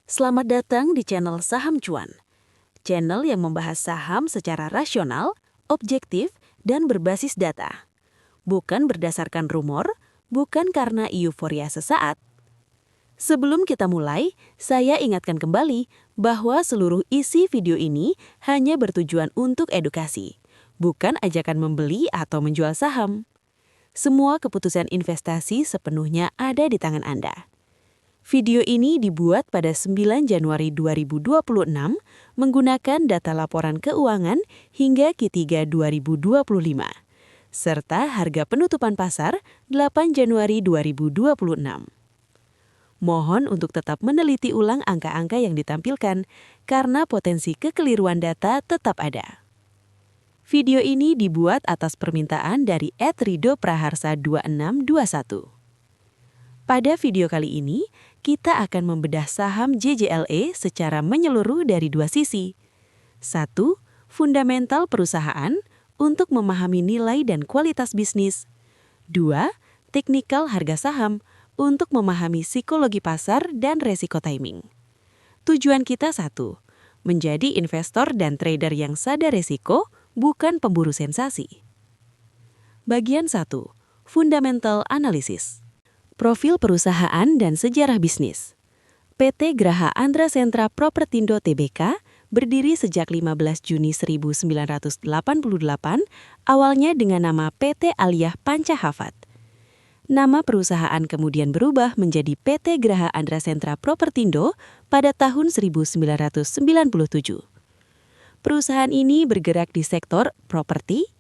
Selamat datang di channel Saham Cuan, channel yang membahas saham secara rasional, objektif, dan berbasis data. Bukan berdasarkan rumor, bukan karena euforia sesaat. Sebelum kita mulai, saya ingatkan kembali bahwa seluruh isi video ini hanya bertujuan untuk edukasi, bukan ajakan membeli atau menjual saham. Semua keputusan investasi sepenuhnya ada di tangan Anda. Video ini dibuat pada 9 Januari 2026 menggunakan data laporan keuangan hingga Q3 2025, serta harga penutupan pasar 8 Januari 2026. Mohon untuk tetap meneliti ulang angka-angka yang ditampilkan karena potensi kekeliruan data tetap ada. Video ini dibuat atas permintaan dari @ridopraharsa2621. Pada video kali ini, kita akan membedah saham JGLE secara menyeluruh dari dua sisi. 1. Fundamental perusahaan untuk memahami nilai dan kualitas bisnis. 2. Teknikal harga saham untuk memahami psikologi pasar dan resiko timing. Tujuan kita 1. Menjadi investor dan trader yang sadar resiko, bukan pemburu sensasi. Bagian 1. Fundamental Analysis. Profil perusahaan dan sejarah bisnis. PT Graha Andra Sentra Propertindo Tbk berdiri sejak 15 Juni 1988, awalnya dengan nama PT Aliyah Panca Hafat. Nama perusahaan kemudian berubah menjadi PT Graha Andra Sentra Propertindo pada tahun 1997. Perusahaan ini bergerak di sektor properti,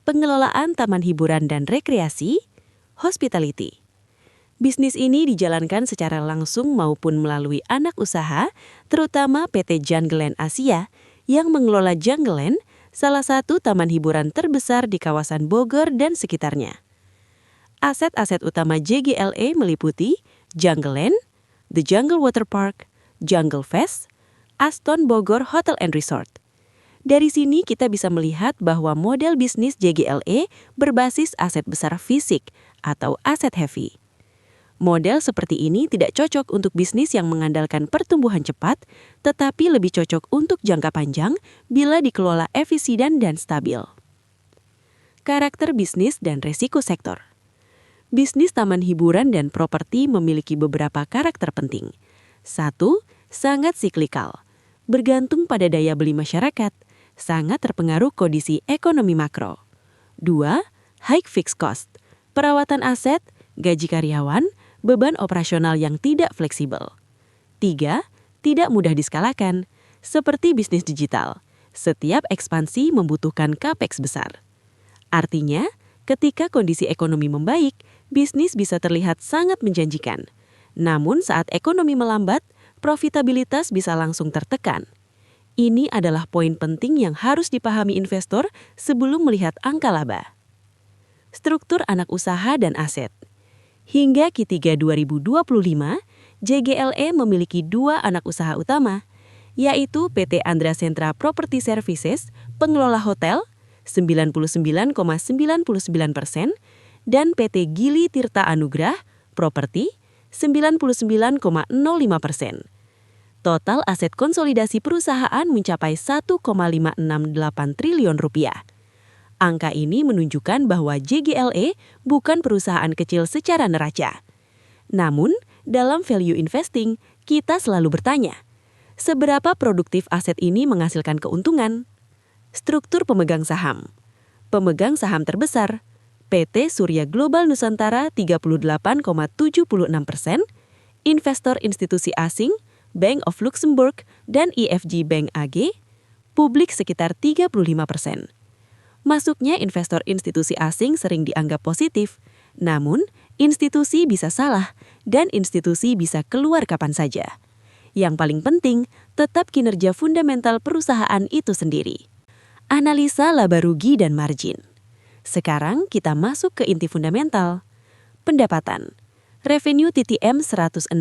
pengelolaan taman hiburan dan rekreasi, hospitality. Bisnis ini dijalankan secara langsung maupun melalui anak usaha, terutama PT Jungleland Asia yang mengelola Jungleland, salah satu taman hiburan terbesar di kawasan Bogor dan sekitarnya. Aset-aset utama JGLE meliputi Jungleland, The Jungle Water Park, Jungle Fest, Aston Bogor Hotel and Resort. Dari sini kita bisa melihat bahwa model bisnis JGLE berbasis aset besar fisik atau aset heavy. Model seperti ini tidak cocok untuk bisnis yang mengandalkan pertumbuhan cepat, tetapi lebih cocok untuk jangka panjang bila dikelola efisien dan stabil. Karakter bisnis dan resiko sektor. Bisnis taman hiburan dan properti memiliki beberapa karakter penting. 1. Sangat siklikal. Bergantung pada daya beli masyarakat, sangat terpengaruh kondisi ekonomi makro. 2. High fixed cost. Perawatan aset, gaji karyawan, beban operasional yang tidak fleksibel. 3. Tidak mudah diskalakan, seperti bisnis digital. Setiap ekspansi membutuhkan capex besar. Artinya, ketika kondisi ekonomi membaik, bisnis bisa terlihat sangat menjanjikan. Namun saat ekonomi melambat, profitabilitas bisa langsung tertekan. Ini adalah poin penting yang harus dipahami investor sebelum melihat angka laba. Struktur anak usaha dan aset. Hingga Q3 2025, JGLE memiliki dua anak usaha utama, yaitu PT Andra Sentra Property Services, pengelola hotel, 99,99%, dan PT Gili Tirta Anugrah, properti, 99,05%. Total aset konsolidasi perusahaan mencapai 1,568 triliun rupiah. Angka ini menunjukkan bahwa JGLE bukan perusahaan kecil secara neraca. Namun, dalam value investing, kita selalu bertanya, seberapa produktif aset ini menghasilkan keuntungan? Struktur pemegang saham. Pemegang saham terbesar, PT Surya Global Nusantara 38,76%, investor institusi asing, Bank of Luxembourg dan IFG Bank AG, publik sekitar 35%. Masuknya investor institusi asing sering dianggap positif, namun institusi bisa salah dan institusi bisa keluar kapan saja. Yang paling penting, tetap kinerja fundamental perusahaan itu sendiri. Analisa laba rugi dan margin. Sekarang kita masuk ke inti fundamental. Pendapatan. Revenue TTM 162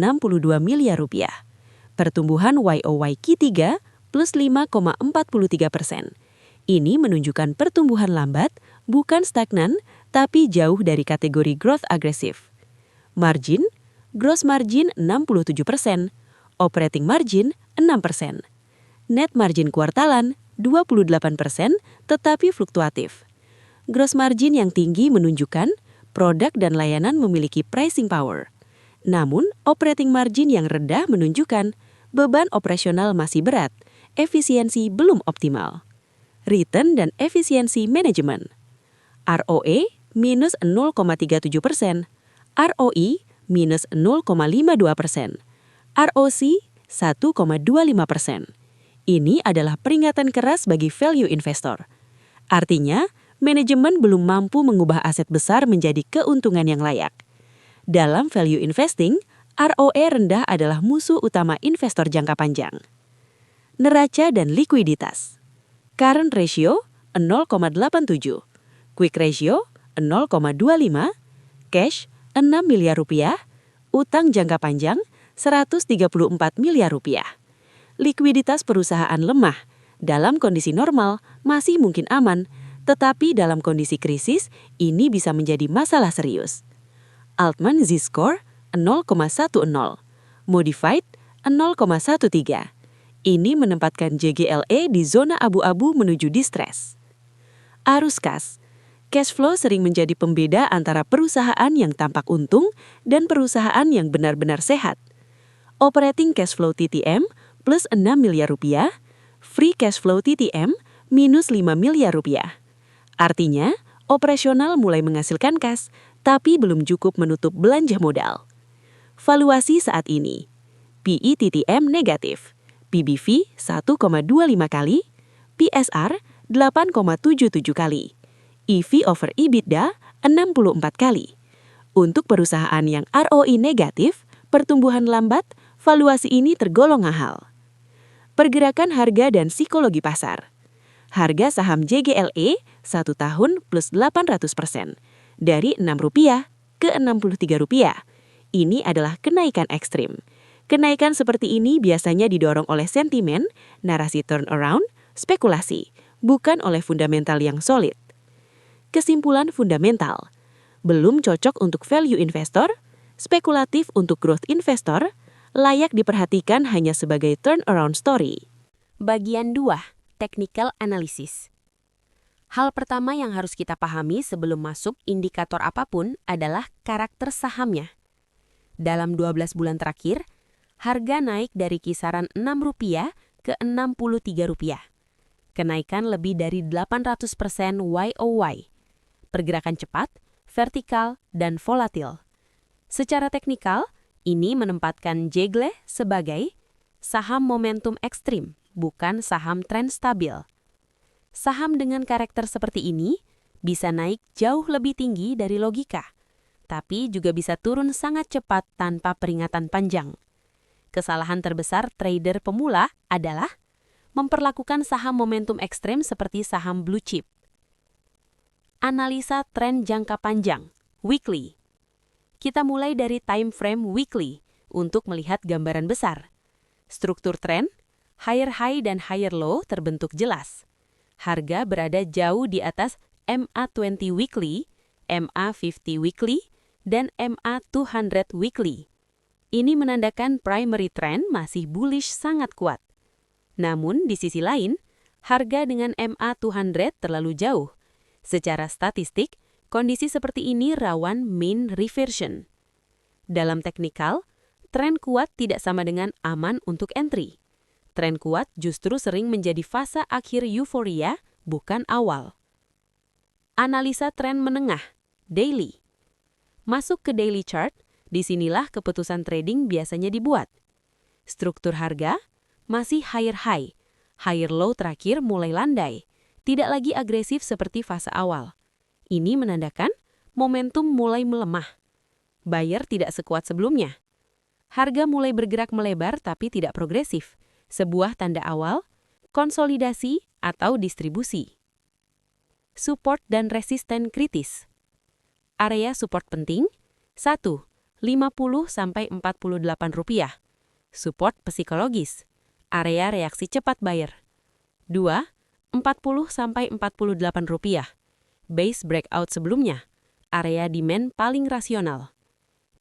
miliar rupiah. Pertumbuhan YoY Q3 plus 5,43%. Ini menunjukkan pertumbuhan lambat, bukan stagnan, tapi jauh dari kategori growth agresif. Margin, gross margin 67%, Operating margin 6%. Net margin kuartalan 28% tetapi fluktuatif. Gross margin yang tinggi menunjukkan produk dan layanan memiliki pricing power. Namun, operating margin yang rendah menunjukkan beban operasional masih berat, efisiensi belum optimal. Return dan efisiensi manajemen. ROE minus 0,37%, ROE minus 0,52%, ROC 1,25%. Ini adalah peringatan keras bagi value investor. Artinya, manajemen belum mampu mengubah aset besar menjadi keuntungan yang layak. Dalam value investing, ROE rendah adalah musuh utama investor jangka panjang. Neraca dan likuiditas. Current ratio 0,87, quick ratio 0,25, cash 6 miliar rupiah, utang jangka panjang 134 miliar rupiah. Likuiditas perusahaan lemah. Dalam kondisi normal masih mungkin aman, tetapi dalam kondisi krisis ini bisa menjadi masalah serius. Altman Z-score 0,10, modified 0,13. Ini menempatkan JGLE di zona abu-abu menuju distress. Arus kas. Cash flow sering menjadi pembeda antara perusahaan yang tampak untung dan perusahaan yang benar-benar sehat. Operating cash flow TTM plus 6 miliar rupiah, free cash flow TTM minus 5 miliar rupiah. Artinya, operasional mulai menghasilkan kas, tapi belum cukup menutup belanja modal. Valuasi saat ini, PE TTM negatif, PBV 1,25 kali, PSR 8,77 kali, EV over EBITDA 64 kali. Untuk perusahaan yang ROI negatif, pertumbuhan lambat, valuasi ini tergolong mahal. Pergerakan harga dan psikologi pasar. Harga saham JGLE 1 tahun plus 800%, dari Rp6 ke Rp63. Ini adalah kenaikan ekstrim. Kenaikan seperti ini biasanya didorong oleh sentimen, narasi turnaround, spekulasi, bukan oleh fundamental yang solid. Kesimpulan fundamental. Belum cocok untuk value investor, spekulatif untuk growth investor, layak diperhatikan hanya sebagai turnaround story. Bagian 2, technical analysis. Hal pertama yang harus kita pahami sebelum masuk indikator apapun adalah karakter sahamnya. Dalam 12 bulan terakhir, harga naik dari kisaran Rp6 ke Rp63. Kenaikan lebih dari 800% YOY. Pergerakan cepat, vertikal, dan volatil. Secara teknikal, ini menempatkan JGLE sebagai saham momentum ekstrim, bukan saham tren stabil. Saham dengan karakter seperti ini bisa naik jauh lebih tinggi dari logika, tapi juga bisa turun sangat cepat tanpa peringatan panjang. Kesalahan terbesar trader pemula adalah memperlakukan saham momentum ekstrem seperti saham blue chip. Analisa tren jangka panjang, weekly. Kita mulai dari time frame weekly untuk melihat gambaran besar. Struktur tren, higher high dan higher low terbentuk jelas. Harga berada jauh di atas MA20 weekly, MA50 weekly, dan MA200 weekly. Ini menandakan primary trend masih bullish sangat kuat. Namun di sisi lain, harga dengan MA200 terlalu jauh. Secara statistik, kondisi seperti ini rawan mean reversion. Dalam teknikal, tren kuat tidak sama dengan aman untuk entry. Tren kuat justru sering menjadi fase akhir euforia, bukan awal. Analisa tren menengah, daily. Masuk ke daily chart, disinilah keputusan trading biasanya dibuat. Struktur harga masih higher high, higher low terakhir mulai landai, tidak lagi agresif seperti fase awal. Ini menandakan momentum mulai melemah. Buyer tidak sekuat sebelumnya. Harga mulai bergerak melebar tapi tidak progresif. Sebuah tanda awal, konsolidasi atau distribusi. Support dan resisten kritis. Area support penting, 1. Rp50-Rp48. Support psikologis. Area reaksi cepat buyer. 2. Rp40-Rp48. Base breakout sebelumnya. Area demand paling rasional.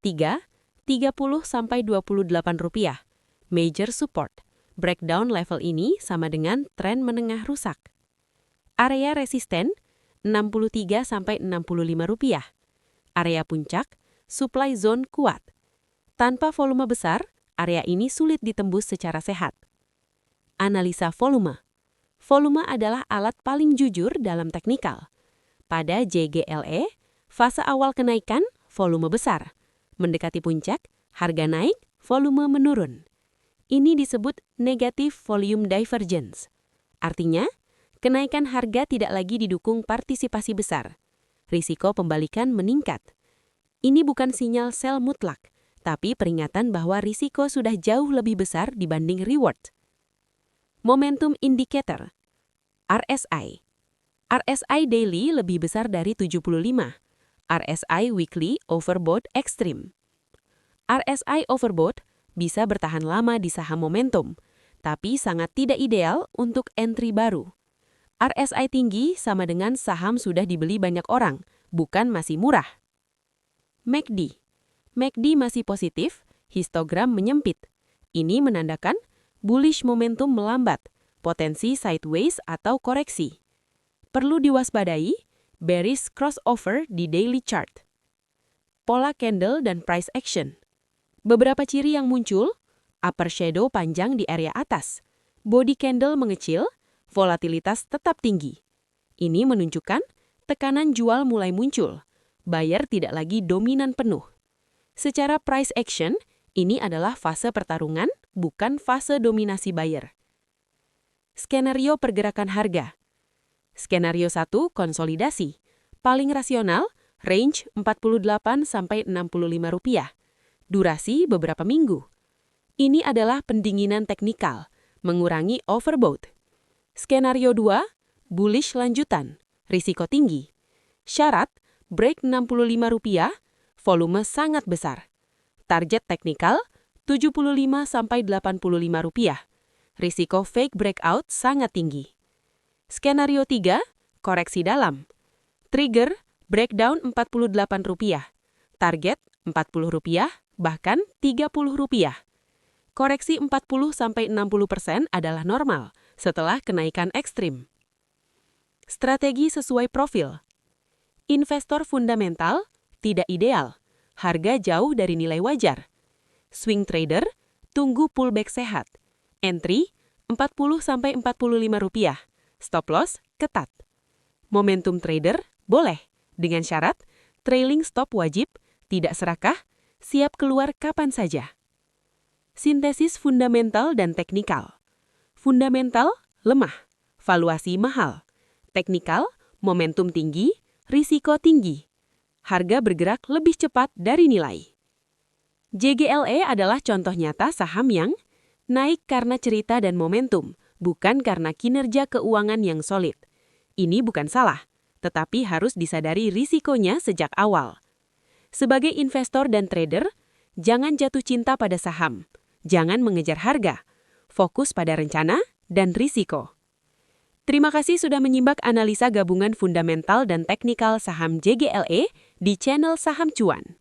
3. Rp30-Rp28. Major support. Breakdown level ini sama dengan tren menengah rusak. Area resisten 63–65 rupiah. Area puncak, supply zone kuat. Tanpa volume besar, area ini sulit ditembus secara sehat. Analisa volume. Volume adalah alat paling jujur dalam teknikal. Pada JGLE, fase awal kenaikan, volume besar. Mendekati puncak, harga naik, volume menurun. Ini disebut negative volume divergence. Artinya, kenaikan harga tidak lagi didukung partisipasi besar. Risiko pembalikan meningkat. Ini bukan sinyal sell mutlak, tapi peringatan bahwa risiko sudah jauh lebih besar dibanding reward. Momentum indicator. RSI. RSI daily lebih besar dari 75. RSI weekly overbought extreme. RSI overbought bisa bertahan lama di saham momentum, tapi sangat tidak ideal untuk entry baru. RSI tinggi sama dengan saham sudah dibeli banyak orang, bukan masih murah. MACD. MACD masih positif, histogram menyempit. Ini menandakan bullish momentum melambat, potensi sideways atau koreksi. Perlu diwaspadai, bearish crossover di daily chart. Pola candle dan price action. Beberapa ciri yang muncul, upper shadow panjang di area atas, body candle mengecil, volatilitas tetap tinggi. Ini menunjukkan tekanan jual mulai muncul, buyer tidak lagi dominan penuh. Secara price action, ini adalah fase pertarungan, bukan fase dominasi buyer. Skenario pergerakan harga. Skenario 1, konsolidasi. Paling rasional, range 48–65 rupiah. Durasi beberapa minggu. Ini adalah pendinginan teknikal, mengurangi overbought. Skenario 2, bullish lanjutan, risiko tinggi. Syarat, break 65 rupiah, volume sangat besar. Target teknikal, 75–85 rupiah. Risiko fake breakout sangat tinggi. Skenario 3, koreksi dalam. Trigger, breakdown 48 rupiah. Target, 40 rupiah. Bahkan 30 rupiah. Koreksi 40–60% adalah normal setelah kenaikan ekstrim. Strategi sesuai profil. Investor fundamental tidak ideal, harga jauh dari nilai wajar. Swing trader tunggu pullback sehat. Entry 40–45 rupiah. Stop loss ketat. Momentum trader boleh dengan syarat trailing stop wajib, tidak serakah, siap keluar kapan saja. Sintesis fundamental dan teknikal. Fundamental, lemah, valuasi mahal. Teknikal, momentum tinggi, risiko tinggi. Harga bergerak lebih cepat dari nilai. JGLE adalah contoh nyata saham yang naik karena cerita dan momentum, bukan karena kinerja keuangan yang solid. Ini bukan salah, tetapi harus disadari risikonya sejak awal. Sebagai investor dan trader, jangan jatuh cinta pada saham. Jangan mengejar harga. Fokus pada rencana dan risiko. Terima kasih sudah menyimak analisa gabungan fundamental dan teknikal saham JGLE di channel Saham Cuan.